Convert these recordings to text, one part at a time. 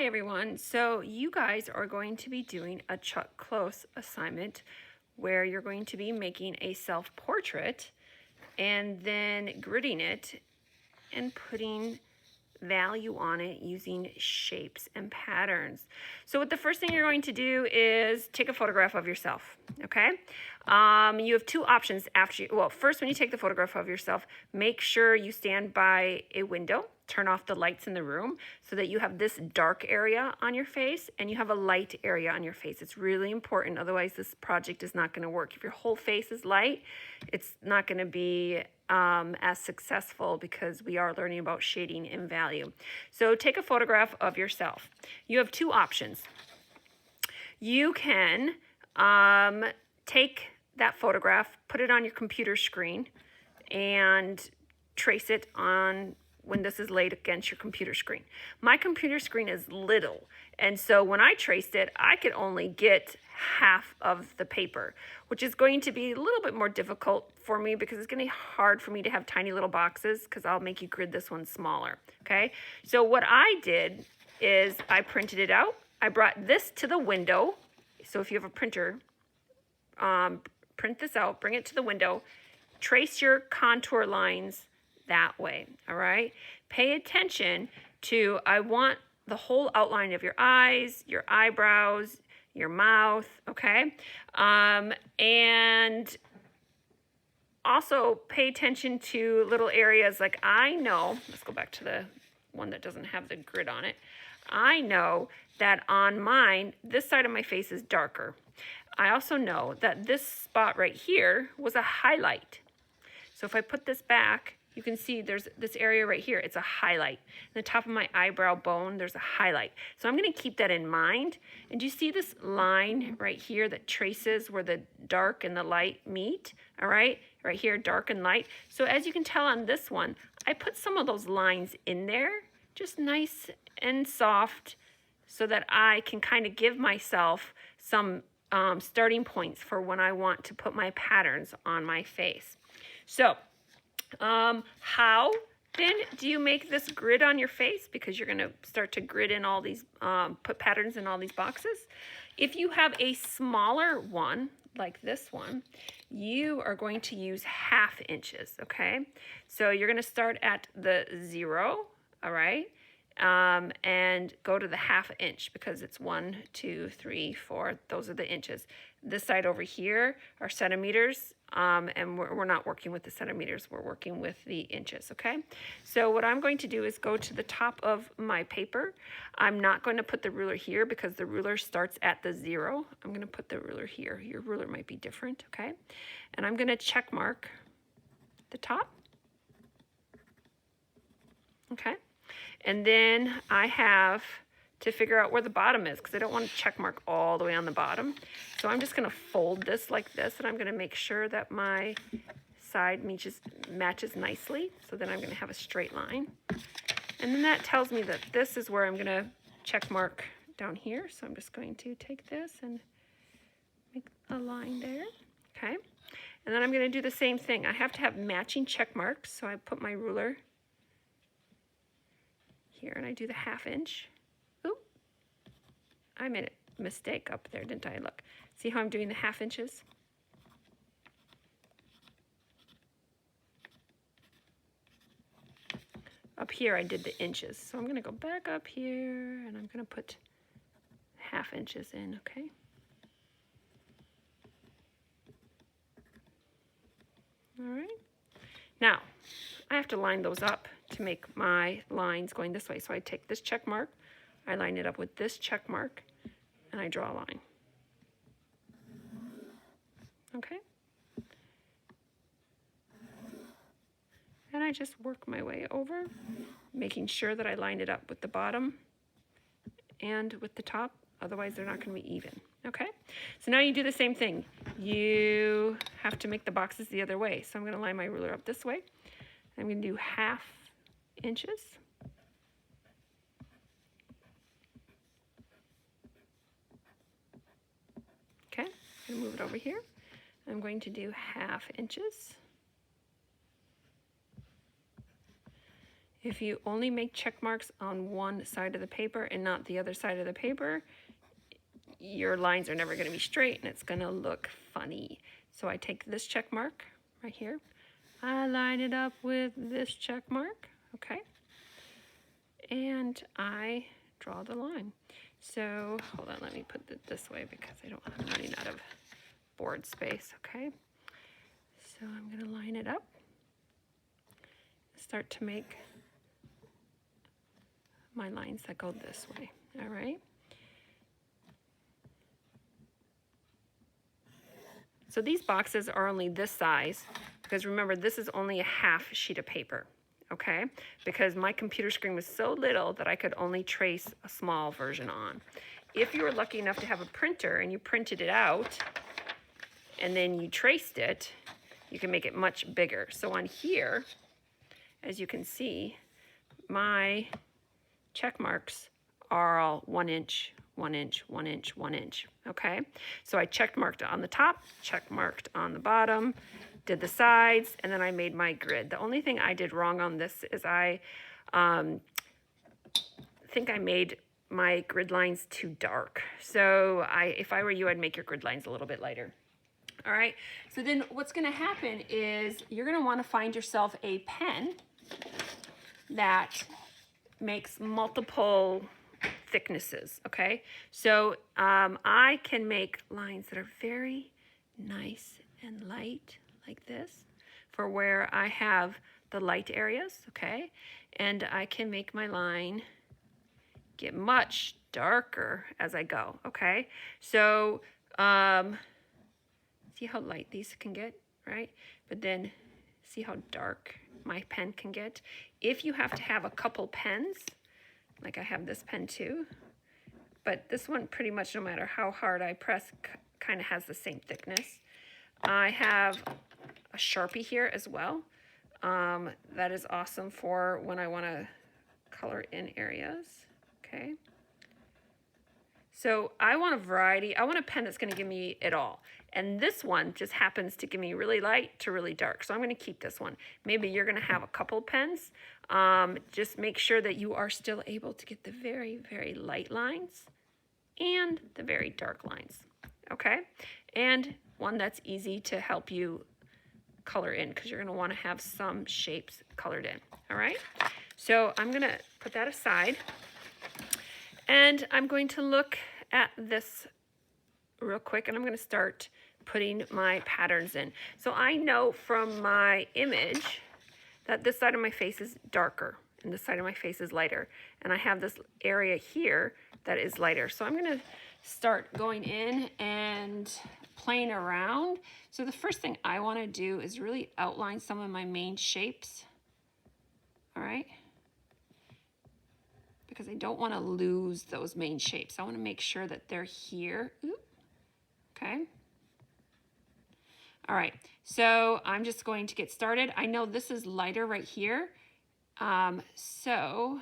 Hi everyone. So you guys are going to be doing a Chuck Close assignment where you're going to be making a self-portrait and then gridding it and putting value on it using shapes and patterns. So what the first thing you're going to do is take a photograph of yourself, okay? You have two options after first when you take the photograph of yourself, make sure you stand by a window, turn off the lights in the room so that you have this dark area on your face and you have a light area on your face. It's really important, otherwise this project is not going to work. If your whole face is light, it's not going to be as successful because we are learning about shading and value. So take a photograph of yourself. You have two options. You can take that photograph, put it on your computer screen, and trace it on when this is laid against your computer screen. My computer screen is little, and so when I traced it, I could only get half of the paper, which is going to be a little bit more difficult for me because it's going to be hard for me to have tiny little boxes because I'll make you grid this one smaller, okay? So what I did is I printed it out. I brought this to the window. So if you have a printer, print this out, bring it to the window, trace your contour lines that way, all right? Pay attention to, I want the whole outline of your eyes, your eyebrows, your mouth, okay? And also pay attention to little areas like I know, let's go back to the one that doesn't have the grid on it. I know that on mine, this side of my face is darker. I also know that this spot right here was a highlight. So if I put this back, you can see there's this area right here. It's a highlight. In the top of my eyebrow bone, there's a highlight. So I'm going to keep that in mind. And do you see this line right here that traces where the dark and the light meet? All right, right here, dark and light. So as you can tell on this one, I put some of those lines in there, just nice and soft, so that I can kind of give myself some starting points for when I want to put my patterns on my face. So how then do you make this grid on your face? Because you're going to start to grid in all these, put patterns in all these boxes. If you have a smaller one, like this one, you are going to use 1/2 inches, okay? So you're going to start at the 0, all right? And go to the 1/2 inch because it's 1, 2, 3, 4. Those are the inches. This side over here are centimeters, and we're not working with the centimeters. We're working with the inches, okay? So what I'm going to do is go to the top of my paper. I'm not going to put the ruler here because the ruler starts at the 0. I'm going to put the ruler here. Your ruler might be different, okay? And I'm going to check mark the top, okay? And then I have to figure out where the bottom is because I don't want to check mark all the way on the bottom. So I'm just going to fold this like this, and I'm going to make sure that my side matches nicely. So then I'm going to have a straight line. And then that tells me that this is where I'm going to check mark down here. So I'm just going to take this and make a line there, okay? And then I'm going to do the same thing. I have to have matching check marks. So I put my ruler here and I do the 1/2 inch. Oop, I made a mistake up there, didn't I? Look, see how I'm doing the 1/2 inches? Up here I did the inches. So I'm going to go back up here and I'm going to put 1/2 inches in, okay? All right. Now, I have to line those up to make my lines going this way. So I take this check mark, I line it up with this check mark, and I draw a line. Okay? And I just work my way over, making sure that I line it up with the bottom and with the top. Otherwise, they're not going to be even. Okay? So now you do the same thing. You have to make the boxes the other way. So I'm going to line my ruler up this way. I'm going to do 1/2 inches. Okay, I'm going to move it over here. I'm going to do 1/2 inches. If you only make check marks on one side of the paper and not the other side of the paper, your lines are never going to be straight and it's going to look funny. So I take this check mark right here. I line it up with this check mark, okay? And I draw the line. So hold on, let me put it this way because I'm running out of board space, okay? So I'm going to line it up. Start to make my lines that go this way, all right? So these boxes are only this size because remember, this is only a half sheet of paper, okay? Because my computer screen was so little that I could only trace a small version on. If you were lucky enough to have a printer and you printed it out and then you traced it, you can make it much bigger. So on here, as you can see, my check marks are all 1 inch, 1 inch, 1 inch, 1 inch, okay? So I check marked on the top, check marked on the bottom, did the sides, and then I made my grid. The only thing I did wrong on this is I think I made my grid lines too dark. So if I were you, I'd make your grid lines a little bit lighter. All right, so then what's gonna happen is you're gonna wanna find yourself a pen that makes multiple thicknesses, okay? So I can make lines that are very nice and light like this for where I have the light areas, okay? And I can make my line get much darker as I go, okay? So see how light these can get, right? But then see how dark my pen can get. If you have to have a couple pens, like I have this pen too, but this one pretty much no matter how hard I press kind of has the same thickness. I have a Sharpie here as well. That is awesome for when I want to color in areas, okay? So I want a variety. I want a pen that's going to give me it all. And this one just happens to give me really light to really dark. So I'm going to keep this one. Maybe you're going to have a couple pens. Just make sure that you are still able to get the very, very light lines and the very dark lines. Okay? And one that's easy to help you color in because you're going to want to have some shapes colored in. All right? So I'm going to put that aside. And I'm going to look at this real quick and I'm going to start putting my patterns in. So I know from my image that this side of my face is darker and this side of my face is lighter. And I have this area here that is lighter. So I'm going to start going in and playing around. So the first thing I want to do is really outline some of my main shapes. All right. Because I don't want to lose those main shapes. I want to make sure that they're here. Ooh. Okay. All right, so I'm just going to get started. I know this is lighter right here. So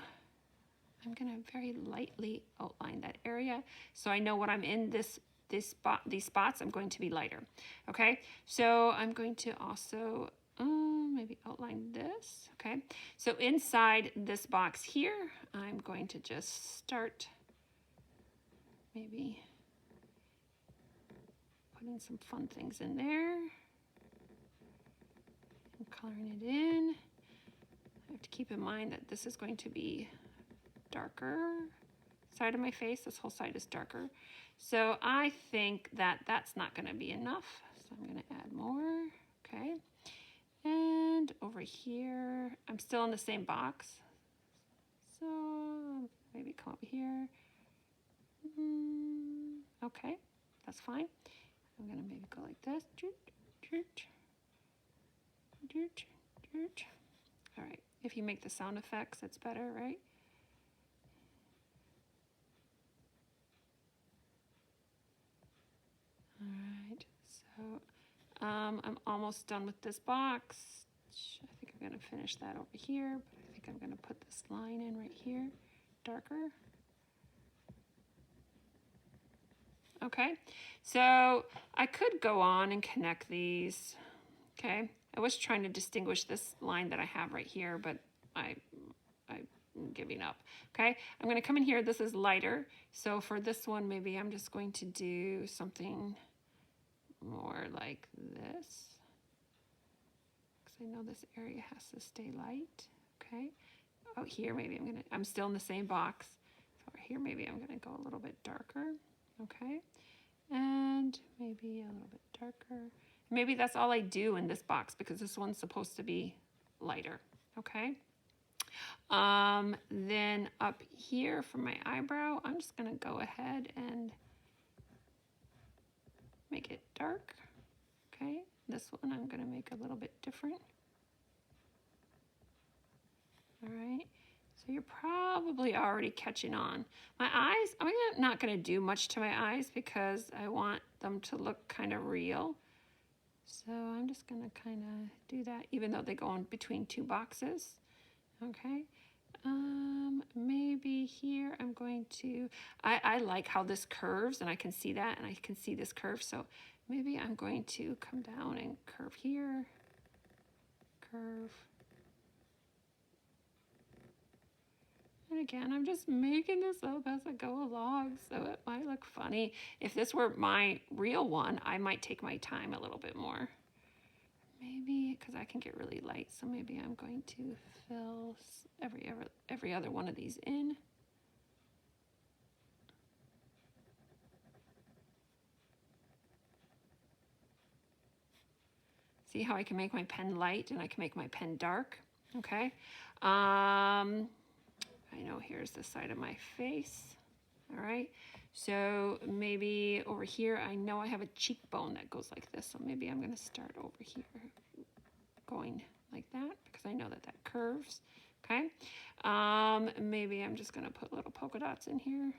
I'm gonna very lightly outline that area. So I know when I'm in these spots, I'm going to be lighter. Okay, so I'm going to also maybe outline this, okay? So inside this box here, I'm going to just start maybe putting some fun things in there and coloring it in. I have to keep in mind that this is going to be darker side of my face. This whole side is darker. So I think that that's not going to be enough. So I'm going to add more, okay? And over here, I'm still in the same box. So maybe come over here. Okay, that's fine. I'm gonna maybe go like this. All right, if you make the sound effects, it's better, right? All right, so I'm almost done with this box. I think I'm gonna finish that over here, but I think I'm gonna put this line in right here, darker. Okay, so I could go on and connect these, okay? I was trying to distinguish this line that I have right here, but I rounding up. Okay, I'm going to come in here. This is lighter. So for this one, maybe I'm just going to do something more like this. Because I know this area has to stay light. Okay. Out here, maybe I'm still in the same box. So here, maybe I'm going to go a little bit darker. Okay. And maybe a little bit darker. Maybe that's all I do in this box because this one's supposed to be lighter. Okay. Then up here for my eyebrow, I'm just going to go ahead and make it dark. Okay. This one I'm going to make a little bit different. All right. So you're probably already catching on. My eyes, I'm not going to do much to my eyes because I want them to look kind of real. So I'm just going to kind of do that, even though they go in between two boxes. Okay. Maybe here I'm going to, I like how this curves and I can see that and I can see this curve. So maybe I'm going to come down and curve here, curve. And again, I'm just making this up as I go along, so it might look funny. If this were my real one, I might take my time a little bit more. Maybe, because I can get really light, so maybe I'm going to fill every other one of these in. See how I can make my pen light and I can make my pen dark, okay? I know here's the side of my face, all right? So maybe over here, I know I have a cheekbone that goes like this, so maybe I'm gonna start over here going like that because I know that that curves, okay? Maybe I'm just gonna put little polka dots in here.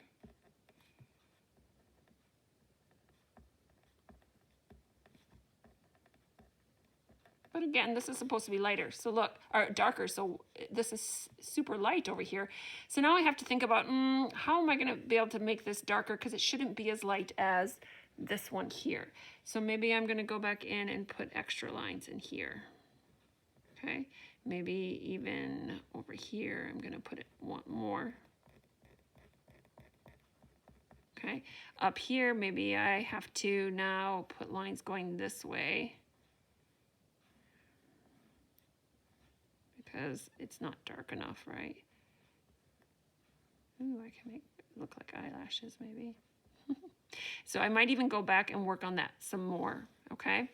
But again, this is supposed to be lighter. So look, or darker. So this is super light over here. So now I have to think about, how am I going to be able to make this darker? Because it shouldn't be as light as this one here. So maybe I'm going to go back in and put extra lines in here. Okay. Maybe even over here, I'm going to put it one more. Okay. Up here, maybe I have to now put lines going this way, because it's not dark enough, right? Ooh, I can make it look like eyelashes maybe. So I might even go back and work on that some more, okay?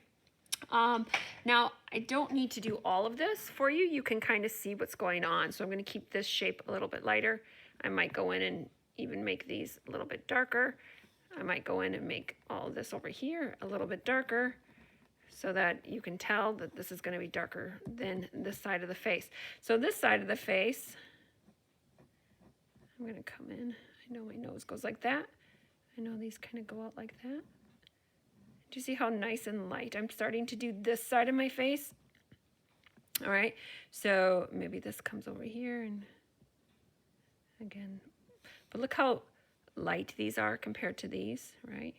Now, I don't need to do all of this for you. You can kind of see what's going on. So I'm going to keep this shape a little bit lighter. I might go in and even make these a little bit darker. I might go in and make all of this over here a little bit darker, so that you can tell that this is going to be darker than this side of the face. So this side of the face, I'm going to come in. I know my nose goes like that. I know these kind of go out like that. Do you see how nice and light I'm starting to do this side of my face? All right, so maybe this comes over here and again, but look how light these are compared to these, right?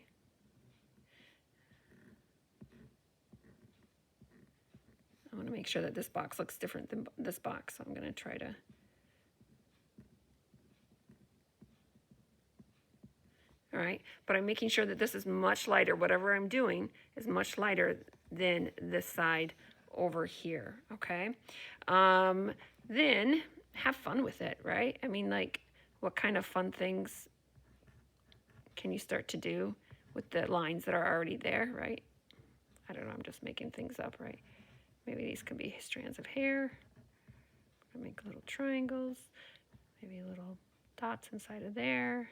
I want to make sure that this box looks different than this box, so I'm going to try to. All right, but I'm making sure that this is much lighter. Whatever I'm doing is much lighter than this side over here, okay? Then have fun with it, right? I mean, like, what kind of fun things can you start to do with the lines that are already there, right? I don't know, I'm just making things up, right? Maybe these could be strands of hair. I'll make little triangles, maybe little dots inside of there.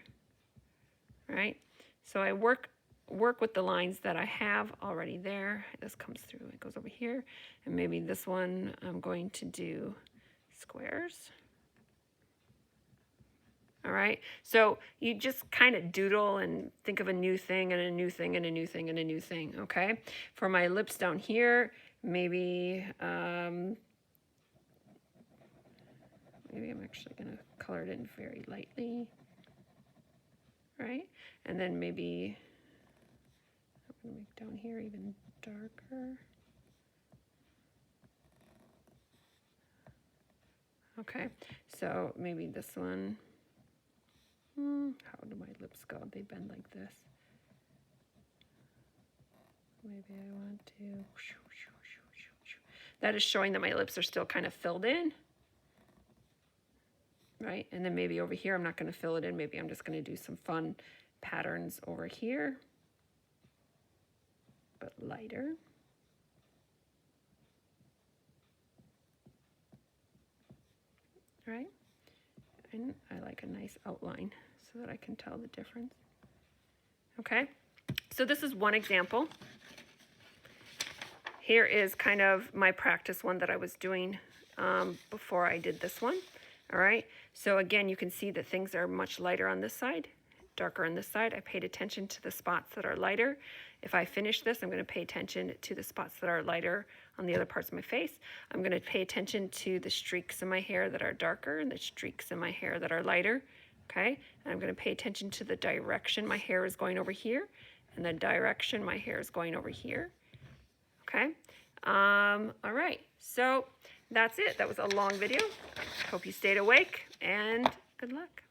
All right, so I work with the lines that I have already there. This comes through, it goes over here, and maybe this one I'm going to do squares. All right, so you just kind of doodle and think of a new thing and a new thing and a new thing and a new thing, okay? For my lips down here, maybe maybe I'm actually going to color it in very lightly, right? And then maybe I'm going to make down here even darker. Okay, so maybe this one. How do my lips go? They bend like this. Maybe I want to. That is showing that my lips are still kind of filled in. Right, and then maybe over here I'm not going to fill it in. Maybe I'm just going to do some fun patterns over here, but lighter. Right, and I like a nice outline so that I can tell the difference. Okay, so this is one example. Here is kind of my practice one that I was doing before I did this one. All right, so again, you can see that things are much lighter on this side, darker on this side. I paid attention to the spots that are lighter. If I finish this, I'm going to pay attention to the spots that are lighter on the other parts of my face. I'm going to pay attention to the streaks in my hair that are darker and the streaks in my hair that are lighter. Okay, and I'm going to pay attention to the direction my hair is going over here and the direction my hair is going over here. Okay, all right, so that's it. That was a long video. Hope you stayed awake, and good luck.